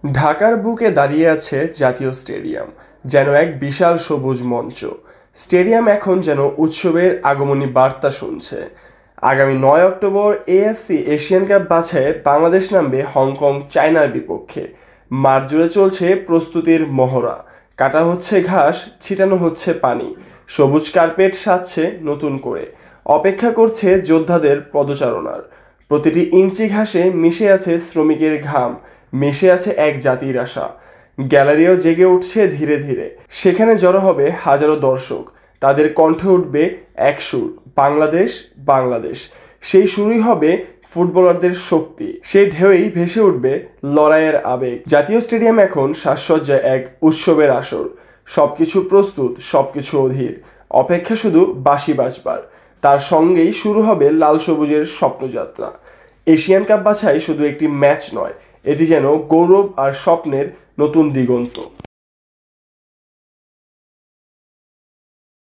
ঢাকার বুকে দাঁড়িয়ে আছে জাতীয় স্টেডিয়াম, যেন এক বিশাল সবুজ মঞ্চ। স্টেডিয়াম এখন যেন উৎসবের আগমনী বার্তা শুনছে। আগামী ৯ অক্টোবর এএফসি এশিয়ান কাপ বাছাইয়ে বাংলাদেশ নামবে হংকং চায়নার বিপক্ষে। মাঠ জুড়ে চলছে প্রস্তুতির মহড়া। কাটা হচ্ছে ঘাস, ছিটানো হচ্ছে পানি, সবুজ কার্পেট সাজছে নতুন করে। অপেক্ষা করছে যোদ্ধাদের পদচারণার। প্রতিটি ইঞ্চি ঘাসে মিশে আছে শ্রমিকের ঘাম, মিশে আছে এক জাতির আশা। গ্যালারিও জেগে উঠছে ধীরে ধীরে। সেখানে জড়ো হবে হাজারো দর্শক। তাদের কণ্ঠে উঠবে এক সুর, বাংলাদেশ বাংলাদেশ। সেই সুরই হবে ফুটবলারদের শক্তি, সেই ঢেউই ভেসে উঠবে লড়াইয়ের আবেগ। জাতীয় স্টেডিয়াম এখন সাজসজ্জায় এক উৎসবের আসর। সবকিছু প্রস্তুত, সবকিছু অধীর। অপেক্ষা শুধু বাঁশি বাজবার। তার সঙ্গেই শুরু হবে লাল সবুজের স্বপ্নযাত্রা। এশিয়ান কাপ বাছাই শুধু একটি ম্যাচ নয়, এটি যেন গৌরব আর স্বপ্নের নতুন দিগন্ত।